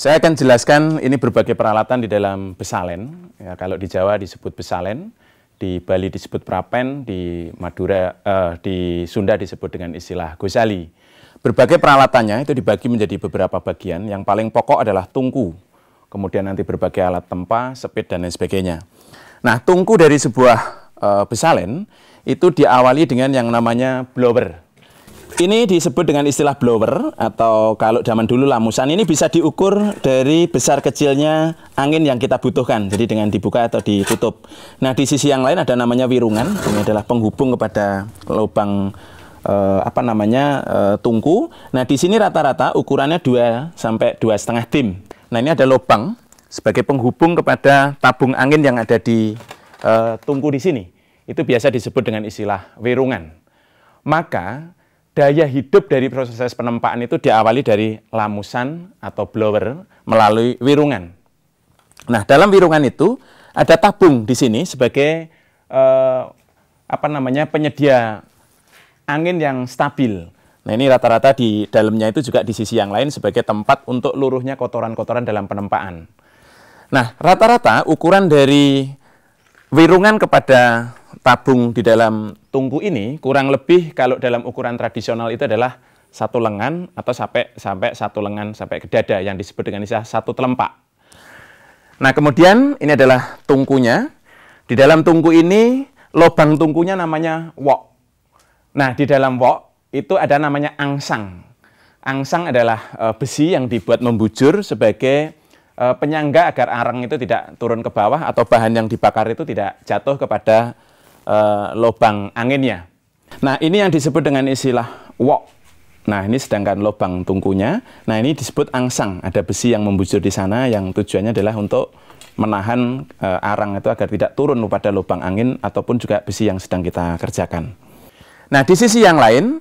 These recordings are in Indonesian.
Saya akan jelaskan ini berbagai peralatan di dalam besalen. Ya, kalau di Jawa disebut besalen, di Bali disebut prapen, di Madura, di Sunda disebut dengan istilah gosali. Berbagai peralatannya itu dibagi menjadi beberapa bagian. Yang paling pokok adalah tungku, kemudian nanti berbagai alat tempa, sepit, dan lain sebagainya. Nah, tungku dari sebuah besalen itu diawali dengan yang namanya blower. Ini disebut dengan istilah blower, atau kalau zaman dulu lamusan. Ini bisa diukur dari besar kecilnya angin yang kita butuhkan, jadi dengan dibuka atau ditutup. Nah, di sisi yang lain ada namanya wirungan. Ini adalah penghubung kepada lubang tungku. Nah, di sini rata-rata ukurannya 2 sampai 2,5 dim. Nah, ini ada lubang sebagai penghubung kepada tabung angin yang ada di tungku di sini. Itu biasa disebut dengan istilah wirungan. Maka daya hidup dari proses penempaan itu diawali dari lamusan atau blower melalui wirungan. Nah, dalam wirungan itu ada tabung di sini sebagai penyedia angin yang stabil. Nah, ini rata-rata di dalamnya itu juga di sisi yang lain sebagai tempat untuk luruhnya kotoran-kotoran dalam penempaan. Nah, rata-rata ukuran dari wirungan kepada tabung di dalam tungku ini kurang lebih kalau dalam ukuran tradisional itu adalah 1 lengan atau sampai 1 lengan sampai ke dada yang disebut dengan istilah 1 telempak. Nah, kemudian ini adalah tungkunya. Di dalam tungku ini lubang tungkunya namanya wok. Nah, di dalam wok itu ada namanya angsang. Angsang adalah besi yang dibuat membujur sebagai penyangga agar arang itu tidak turun ke bawah atau bahan yang dibakar itu tidak jatuh kepada lubang anginnya. Nah, ini yang disebut dengan istilah wok. Nah, ini sedangkan lubang tungkunya. Nah, ini disebut angsang. Ada besi yang membujur di sana yang tujuannya adalah untuk menahan arang itu agar tidak turun pada lubang angin ataupun juga besi yang sedang kita kerjakan. Nah, di sisi yang lain,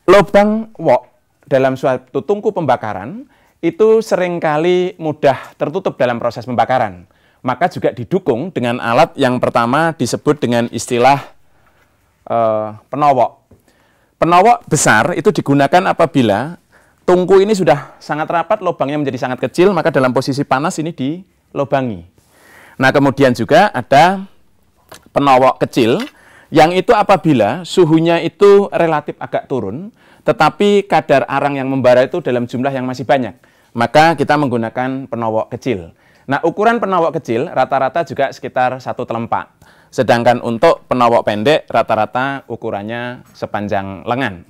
lubang wok dalam suatu tungku pembakaran itu seringkali mudah tertutup dalam proses pembakaran. Maka juga didukung dengan alat yang pertama disebut dengan istilah penowok. Penowok besar itu digunakan apabila tungku ini sudah sangat rapat, lubangnya menjadi sangat kecil, maka dalam posisi panas ini dilubangi. Nah, kemudian juga ada penowok kecil, yang itu apabila suhunya itu relatif agak turun, tetapi kadar arang yang membara itu dalam jumlah yang masih banyak, maka kita menggunakan penowok kecil. Nah, ukuran penowok kecil rata-rata juga sekitar 1 telempak. Sedangkan untuk penowok pendek rata-rata ukurannya sepanjang lengan.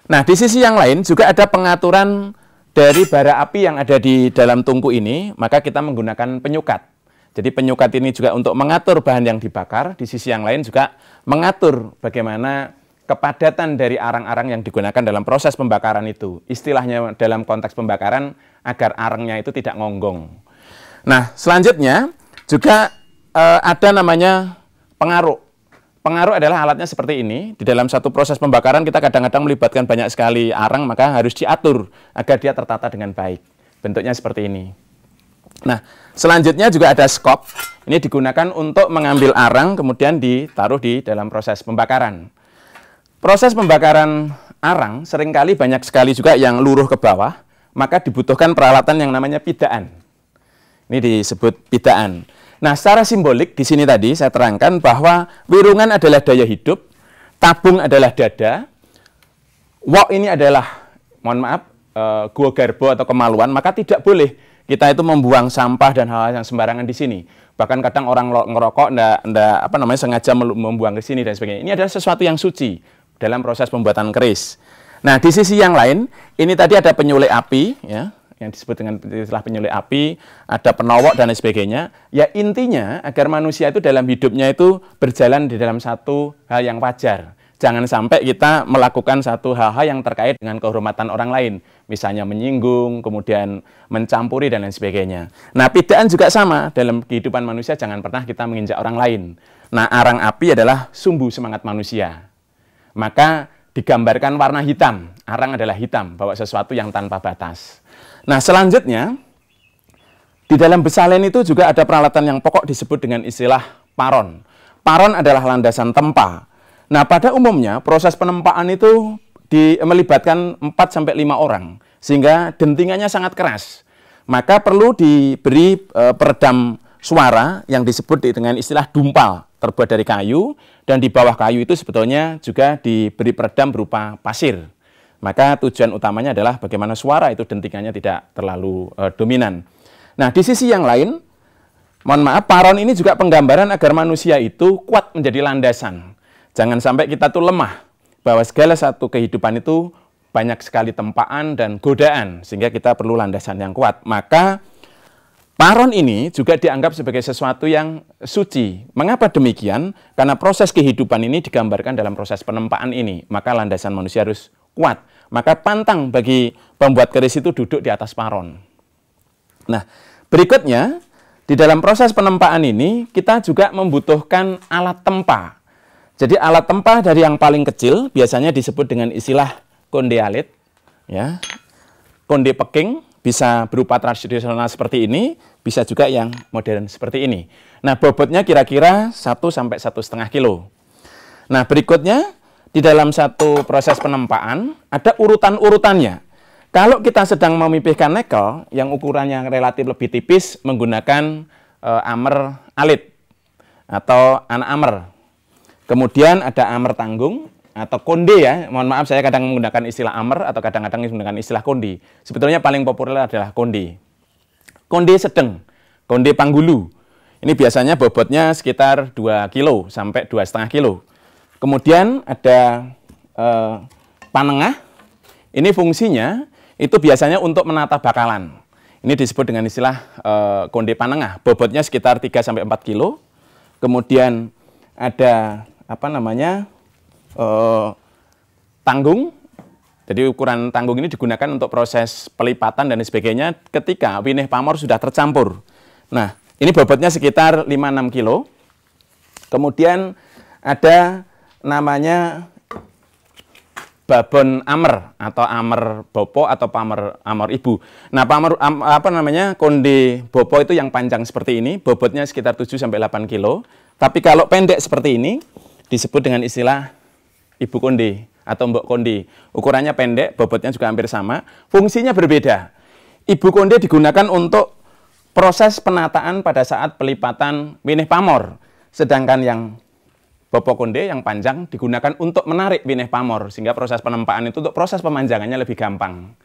Nah, di sisi yang lain juga ada pengaturan dari bara api yang ada di dalam tungku ini, maka kita menggunakan penyukat. Jadi penyukat ini juga untuk mengatur bahan yang dibakar, di sisi yang lain juga mengatur bagaimana kepadatan dari arang-arang yang digunakan dalam proses pembakaran itu. Istilahnya dalam konteks pembakaran agar arangnya itu tidak ngonggong. Nah, selanjutnya juga ada namanya pengaruk. Pengaruk adalah alatnya seperti ini. Di dalam satu proses pembakaran kita kadang-kadang melibatkan banyak sekali arang, maka harus diatur agar dia tertata dengan baik. Bentuknya seperti ini. Nah, selanjutnya juga ada skop. Ini digunakan untuk mengambil arang kemudian ditaruh di dalam proses pembakaran. Proses pembakaran arang seringkali banyak sekali juga yang luruh ke bawah, maka dibutuhkan peralatan yang namanya pidaan. Ini disebut pidaan. Nah, secara simbolik di sini tadi saya terangkan bahwa wirungan adalah daya hidup, tabung adalah dada, wok ini adalah, mohon maaf, gua garbo atau kemaluan, maka tidak boleh kita itu membuang sampah dan hal-hal yang sembarangan di sini. Bahkan kadang orang ngerokok sengaja membuang ke sini dan sebagainya. Ini adalah sesuatu yang suci dalam proses pembuatan keris. Nah, di sisi yang lain, ini tadi ada penyulik api, ya, yang disebut dengan istilah penyulik api, ada penowok dan lain sebagainya. Ya, intinya agar manusia itu dalam hidupnya itu berjalan di dalam satu hal yang wajar. Jangan sampai kita melakukan satu hal-hal yang terkait dengan kehormatan orang lain. Misalnya menyinggung, kemudian mencampuri dan lain sebagainya. Nah, pidaan juga sama. Dalam kehidupan manusia jangan pernah kita menginjak orang lain. Nah, arang api adalah sumbu semangat manusia. Maka digambarkan warna hitam. Arang adalah hitam, bawa sesuatu yang tanpa batas. Nah, selanjutnya, di dalam besalen itu juga ada peralatan yang pokok disebut dengan istilah paron. Paron adalah landasan tempa. Nah, pada umumnya proses penempaan itu melibatkan 4-5 orang, sehingga dentingannya sangat keras. maka perlu diberi peredam suara yang disebut dengan istilah dumpal, terbuat dari kayu, dan di bawah kayu itu sebetulnya juga diberi peredam berupa pasir. Maka tujuan utamanya adalah bagaimana suara itu dentingannya tidak terlalu dominan. Nah, di sisi yang lain, mohon maaf, paron ini juga penggambaran agar manusia itu kuat menjadi landasan. Jangan sampai kita tuh lemah, bahwa segala satu kehidupan itu banyak sekali tempaan dan godaan, sehingga kita perlu landasan yang kuat. Maka paron ini juga dianggap sebagai sesuatu yang suci. Mengapa demikian? Karena proses kehidupan ini digambarkan dalam proses penempaan ini. Maka landasan manusia harus kuat. Maka pantang bagi pembuat keris itu duduk di atas paron. Nah, berikutnya, di dalam proses penempaan ini, kita juga membutuhkan alat tempa. Jadi alat tempa dari yang paling kecil, biasanya disebut dengan istilah konde alit. Ya. Konde peking, bisa berupa tradisional seperti ini, bisa juga yang modern seperti ini. Nah, bobotnya kira-kira 1 sampai 1,5 kilo. Nah, berikutnya, di dalam satu proses penempaan, ada urutan-urutannya. Kalau kita sedang memipihkan nikel, yang ukurannya relatif lebih tipis, menggunakan amer alit, atau anak amer. Kemudian ada amer tanggung, atau konde ya, mohon maaf saya kadang menggunakan istilah amer atau kadang-kadang menggunakan istilah kondi. Sebetulnya paling populer adalah konde. Konde sedang, konde panggulu. Ini biasanya bobotnya sekitar 2 kilo sampai 2,5 kilo. Kemudian ada panengah. Ini fungsinya itu biasanya untuk menata bakalan. Ini disebut dengan istilah konde panengah. Bobotnya sekitar 3 sampai 4 kilo. Kemudian ada apa namanya? Tanggung. Jadi ukuran tanggung ini digunakan untuk proses pelipatan dan sebagainya ketika winih pamor sudah tercampur. Nah, ini bobotnya sekitar 5-6 kilo. Kemudian ada namanya babon amer atau amer bopo atau pamer amer ibu. Nah, konde bopo itu yang panjang seperti ini, bobotnya sekitar 7-8 kilo. Tapi kalau pendek seperti ini disebut dengan istilah ibu konde atau mbok konde. Ukurannya pendek, bobotnya juga hampir sama. Fungsinya berbeda. Ibu konde digunakan untuk proses penataan pada saat pelipatan winih pamor. Sedangkan yang bopo konde yang panjang digunakan untuk menarik winih pamor. Sehingga proses penempaan itu untuk proses pemanjangannya lebih gampang.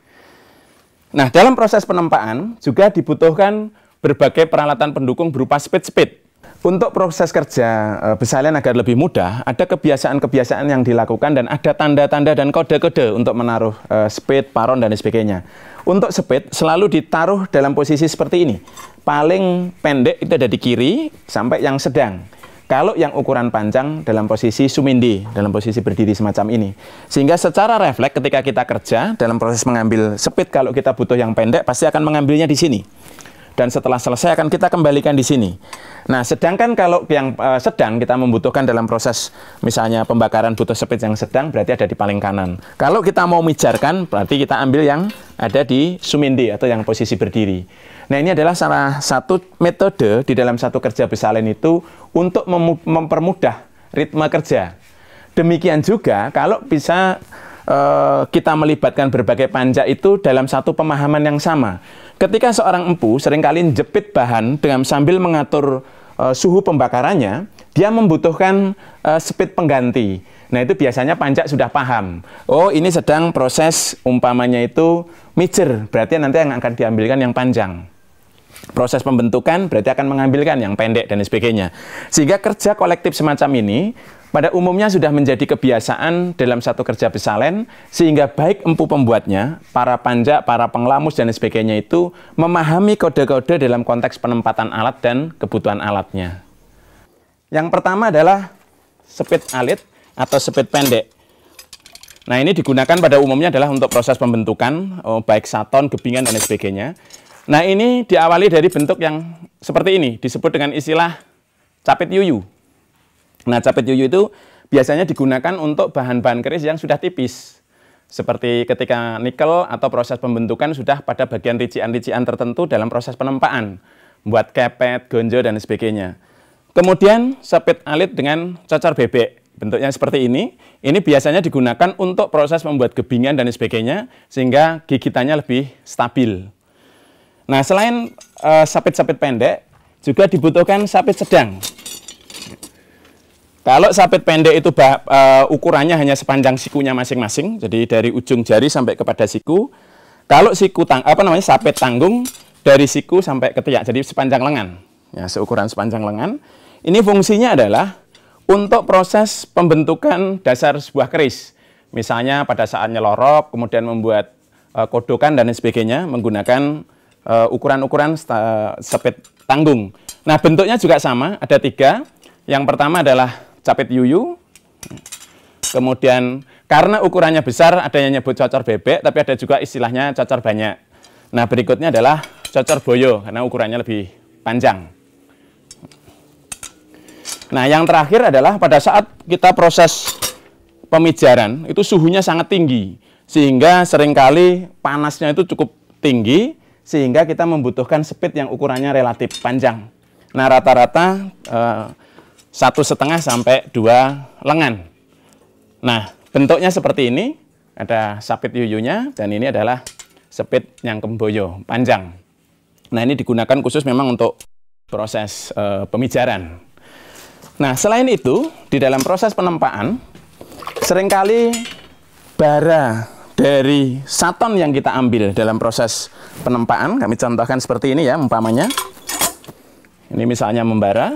Nah, dalam proses penempaan juga dibutuhkan berbagai peralatan pendukung berupa speed. Untuk proses kerja besalian agar lebih mudah, ada kebiasaan-kebiasaan yang dilakukan dan ada tanda-tanda dan kode-kode untuk menaruh speed, paron, dan sebagainya. Untuk speed selalu ditaruh dalam posisi seperti ini. Paling pendek itu ada di kiri sampai yang sedang. Kalau yang ukuran panjang dalam posisi sumindi, dalam posisi berdiri semacam ini. Sehingga secara refleks ketika kita kerja dalam proses mengambil speed, kalau kita butuh yang pendek pasti akan mengambilnya di sini. Dan setelah selesai akan kita kembalikan di sini. Nah, sedangkan kalau yang sedang kita membutuhkan dalam proses misalnya pembakaran butuh speed yang sedang, berarti ada di paling kanan. Kalau kita mau mijarkan, berarti kita ambil yang ada di sumindi atau yang posisi berdiri. Nah, ini adalah salah satu metode di dalam satu kerja besalen itu untuk mempermudah ritme kerja. Demikian juga kalau bisa kita melibatkan berbagai panja itu dalam satu pemahaman yang sama. Ketika seorang empu seringkali jepit bahan dengan sambil mengatur suhu pembakarannya, dia membutuhkan speed pengganti. Nah, itu biasanya panja sudah paham. Oh, ini sedang proses umpamanya itu micer, berarti nanti yang akan diambilkan yang panjang. Proses pembentukan berarti akan mengambilkan yang pendek dan sebagainya. Sehingga kerja kolektif semacam ini pada umumnya sudah menjadi kebiasaan dalam satu kerja besalen, sehingga baik empu pembuatnya, para panja, para penglamus, dan sebagainya itu memahami kode-kode dalam konteks penempatan alat dan kebutuhan alatnya. Yang pertama adalah speed alit atau speed pendek. Nah, ini digunakan pada umumnya adalah untuk proses pembentukan, baik saton, gebingan, dan sebagainya. Nah, ini diawali dari bentuk yang seperti ini, disebut dengan istilah capit yuyu. Nah, capit yuyu itu biasanya digunakan untuk bahan-bahan keris yang sudah tipis. Seperti ketika nikel atau proses pembentukan sudah pada bagian rician-rician tertentu dalam proses penempaan. Buat kepet, gonjo, dan sebagainya. Kemudian, speed alit dengan cocor bebek. Bentuknya seperti ini. Ini biasanya digunakan untuk proses membuat gebingan dan sebagainya, sehingga gigitannya lebih stabil. Nah, selain sapit-sapit pendek, juga dibutuhkan sapit sedang. Kalau sapit pendek itu ukurannya hanya sepanjang sikunya masing-masing, jadi dari ujung jari sampai kepada siku. Kalau siku sapit tanggung dari siku sampai ketiak, jadi sepanjang lengan, ya, seukuran sepanjang lengan. Ini fungsinya adalah untuk proses pembentukan dasar sebuah keris. Misalnya pada saat nyelorop, kemudian membuat kodokan dan lain sebagainya menggunakan ukuran-ukuran sapit tanggung. Nah, bentuknya juga sama, ada 3. Yang pertama adalah capit yuyu, kemudian karena ukurannya besar ada yang nyebut cocor bebek, tapi ada juga istilahnya cocor banyak. Nah, berikutnya adalah cocor boyo karena ukurannya lebih panjang. Nah, yang terakhir adalah pada saat kita proses pemijaran itu suhunya sangat tinggi, sehingga seringkali panasnya itu cukup tinggi, sehingga kita membutuhkan sepit yang ukurannya relatif panjang. Nah, rata-rata 1,5 sampai 2 lengan. Nah, bentuknya seperti ini, ada sapit yuyunya, dan ini adalah sepit yang kemboyo, panjang. Nah, ini digunakan khusus memang untuk proses pemijaran. Nah, selain itu, di dalam proses penempaan, seringkali bara dari saton yang kita ambil dalam proses penempaan, kami contohkan seperti ini ya, umpamanya. Ini misalnya membara.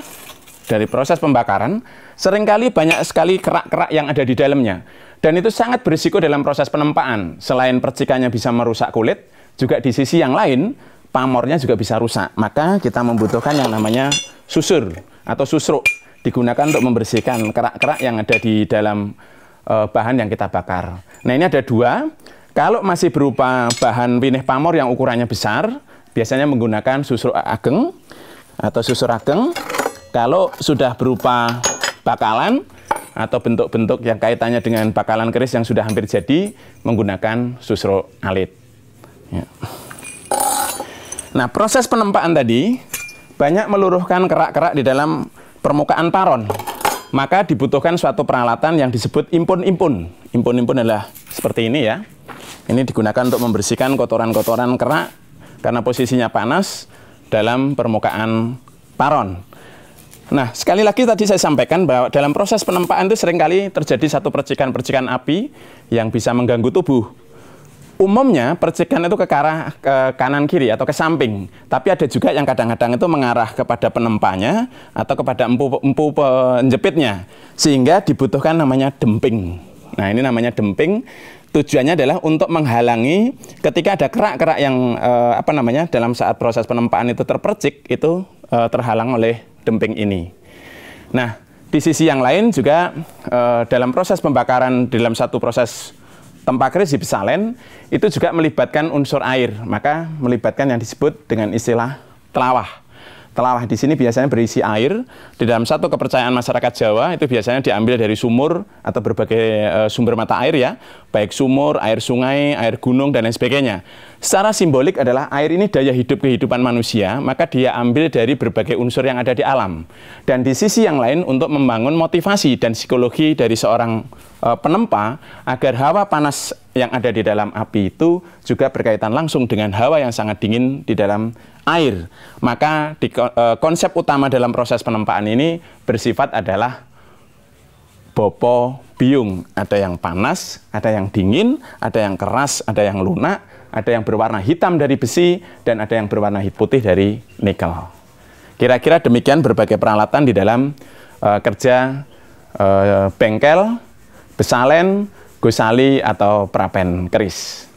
Dari proses pembakaran, seringkali banyak sekali kerak-kerak yang ada di dalamnya. Dan itu sangat berisiko dalam proses penempaan. Selain percikannya bisa merusak kulit, juga di sisi yang lain, pamornya juga bisa rusak. Maka kita membutuhkan yang namanya susur atau susruk. Digunakan untuk membersihkan kerak-kerak yang ada di dalam bahan yang kita bakar. Nah, ini ada 2. Kalau masih berupa bahan winih pamor yang ukurannya besar, biasanya menggunakan susruk ageng atau susur ageng. Kalau sudah berupa bakalan atau bentuk-bentuk yang kaitannya dengan bakalan keris yang sudah hampir jadi, menggunakan susruk alit. Ya. Nah, proses penempaan tadi banyak meluruhkan kerak-kerak di dalam permukaan paron. Maka dibutuhkan suatu peralatan yang disebut impun-impun. Impun-impun adalah seperti ini ya. Ini digunakan untuk membersihkan kotoran-kotoran kerak karena posisinya panas dalam permukaan paron. Nah, sekali lagi tadi saya sampaikan bahwa dalam proses penempaan itu seringkali terjadi satu percikan-percikan api yang bisa mengganggu tubuh. Umumnya percikan itu ke kanan kiri atau ke samping, tapi ada juga yang kadang-kadang itu mengarah kepada penempanya atau kepada empu penjepitnya, sehingga dibutuhkan namanya demping. Nah, ini namanya demping. Tujuannya adalah untuk menghalangi ketika ada kerak-kerak yang dalam saat proses penempaan itu terpercik, itu terhalang oleh demping ini. Nah, di sisi yang lain juga dalam proses pembakaran dalam satu proses tempa keris di Besalen itu juga melibatkan unsur air, maka melibatkan yang disebut dengan istilah telawah. Telawah di sini biasanya berisi air. Di dalam satu kepercayaan masyarakat Jawa itu biasanya diambil dari sumur atau berbagai sumber mata air ya, baik sumur, air sungai, air gunung dan lain sebagainya. Secara simbolik adalah air ini daya hidup kehidupan manusia, maka dia ambil dari berbagai unsur yang ada di alam. Dan di sisi yang lain untuk membangun motivasi dan psikologi dari seorang penempa agar hawa panas yang ada di dalam api itu juga berkaitan langsung dengan hawa yang sangat dingin di dalam air. Maka konsep utama dalam proses penempaan ini bersifat adalah bopo biung. Ada yang panas, ada yang dingin, ada yang keras, ada yang lunak, ada yang berwarna hitam dari besi, dan ada yang berwarna putih dari nikel. Kira-kira demikian berbagai peralatan di dalam kerja bengkel, Besalen, gosali, atau prapen keris.